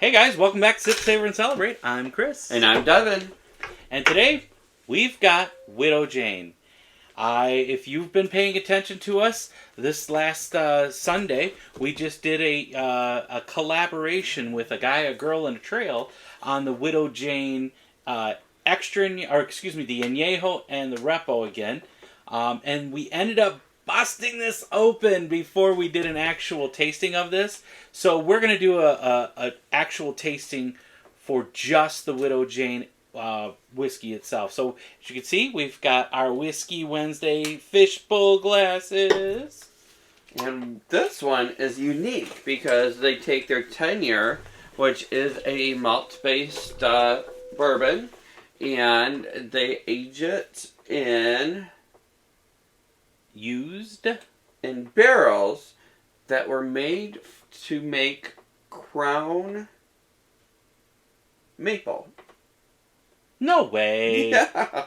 Hey guys, welcome back to Sip, Savor, and Celebrate. I'm Chris. And I'm Devin. And today, we've got Widow Jane. If you've been paying attention to us, this last Sunday, we just did a collaboration with a guy, a girl, and a trail on the Widow Jane the Añejo and the Repo again. And we ended up busting this open before we did an actual tasting of this. So we're going to do a actual tasting for just the Widow Jane whiskey itself. So as you can see, we've got our Whiskey Wednesday fishbowl glasses. And this one is unique because they take their 10-year, which is a malt-based bourbon, and they age it in barrels that were made to make Crown Maple. No way. Yeah.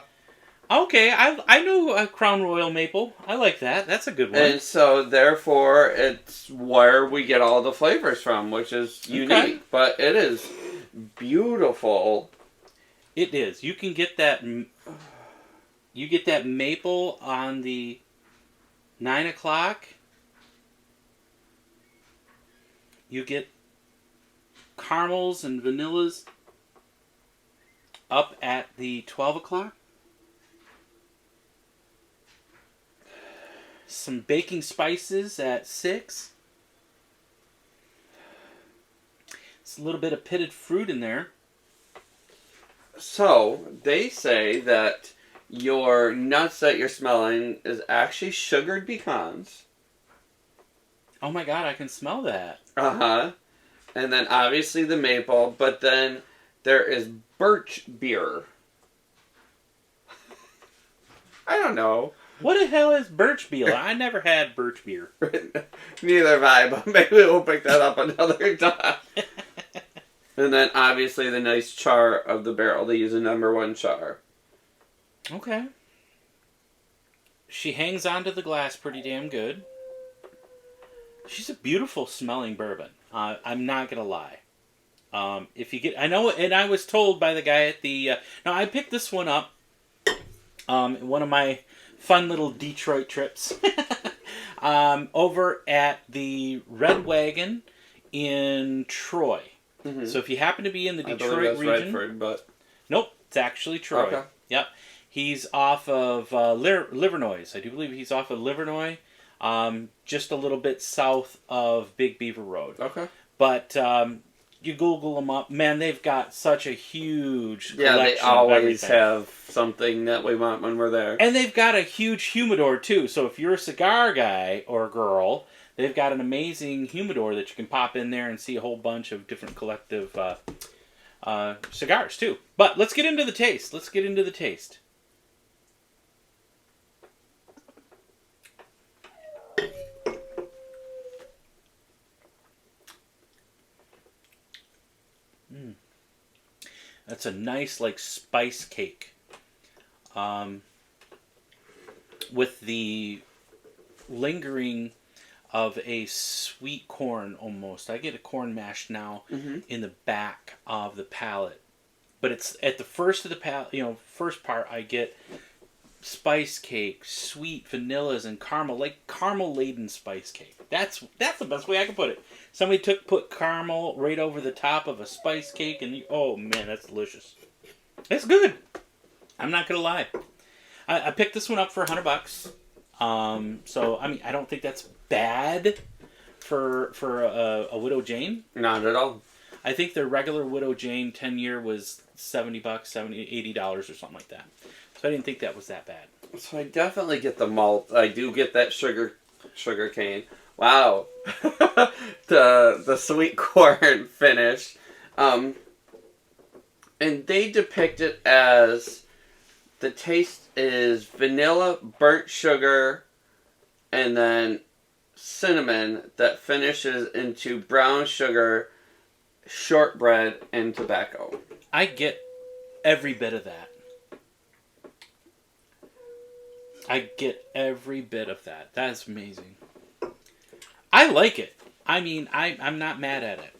Okay, I know Crown Royal Maple. I like that. That's a good one. And so, therefore, it's where we get all the flavors from, which is unique. Okay. But it is beautiful. It is. You can get that. You get that maple on the 9 o'clock. You get caramels and vanillas up at the 12 o'clock. Some baking spices at 6. It's a little bit of pitted fruit in there. So, they say that your nuts that you're smelling is actually sugared pecans. Oh my god, I can smell that. Uh-huh. And then obviously the maple, but then there is birch beer. I don't know. What the hell is birch beer? I never had birch beer. Neither have I, but maybe we'll pick that up another time. And then obviously the nice char of the barrel. They use a #1 char. Okay. She hangs onto the glass pretty damn good. She's a beautiful smelling bourbon. I'm not gonna lie. If you get, I know, and I was told by the guy at the. Now I picked this one up. One of my fun little Detroit trips. Over at the Red Wagon in Troy. Mm-hmm. So if you happen to be in the Detroit region, Redford, but nope, it's actually Troy. Okay. Yep, he's off of Livernois. I do believe he's off of Livernois, just a little bit south of Big Beaver Road. Okay. But you Google them up, man. They've got such a huge collection. Yeah, they always of have something that we want when we're there. and they've got a huge humidor too. So if you're a cigar guy or girl, they've got an amazing humidor that you can pop in there and see a whole bunch of different collective cigars too. But let's get into the taste. That's a nice, like, spice cake. With the lingering of a sweet corn almost. I get a corn mash now in the back of the palate. But it's at the first of the palate, first part I get spice cake, sweet vanillas and caramel, like caramel laden spice cake. That's the best way I can put it. Somebody put caramel right over the top of a spice cake and oh man, that's delicious. It's good. I'm not gonna lie. I picked this one up for $100. So I mean, I don't think that's bad for a Widow Jane. Not at all. I think their regular Widow Jane 10-year was $70, $80 or something like that. So I didn't think that was that bad. So I definitely get the malt. I do get that sugar cane. Wow. the sweet corn finish. And they depict it as the taste is vanilla, burnt sugar, and then cinnamon that finishes into brown sugar, shortbread, and tobacco. I get every bit of that. That's amazing. I like it. I mean, I'm not mad at it.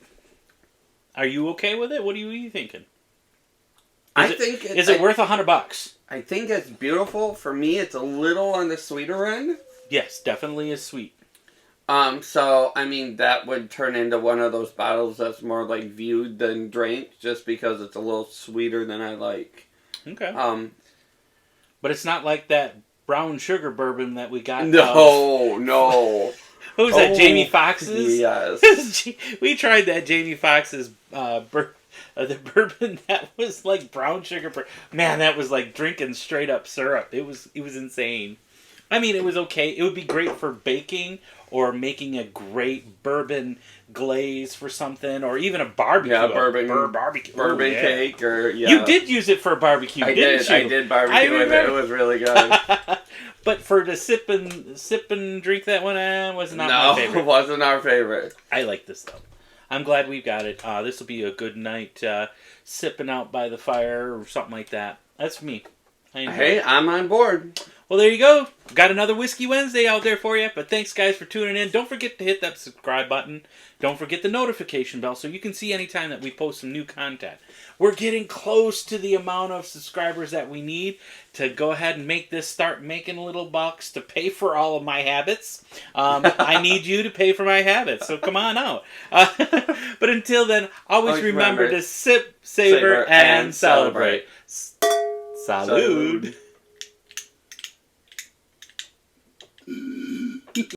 Are you okay with it? What are you thinking? Is it worth $100? I think it's beautiful. For me, it's a little on the sweeter end. Yes, definitely is sweet. So, I mean, that would turn into one of those bottles that's more like viewed than drank, just because it's a little sweeter than I like. Okay. But it's not like that brown sugar bourbon that we got. No. What was that, Jamie Foxx's? Yes. We tried that Jamie Foxx's the bourbon that was like brown sugar. Man, that was like drinking straight up syrup. It was insane. I mean, it was okay. It would be great for baking or making a great bourbon glaze for something, or even a barbecue. Yeah, bourbon cake, or You did use it for a barbecue, didn't you? I did barbecue with it. It was really good. But for the sip and drink that one, was not my favorite. No, it wasn't our favorite. I like this though. I'm glad we've got it. This will be a good night sipping out by the fire or something like that. That's me. Hey, I'm on board. Well, there you go. Got another Whiskey Wednesday out there for you. But thanks, guys, for tuning in. Don't forget to hit that subscribe button. Don't forget the notification bell so you can see anytime that we post some new content. We're getting close to the amount of subscribers that we need to go ahead and start making little bucks to pay for all of my habits. I need you to pay for my habits, so come on out. But until then, always remember to sip, savor, and celebrate. Salud.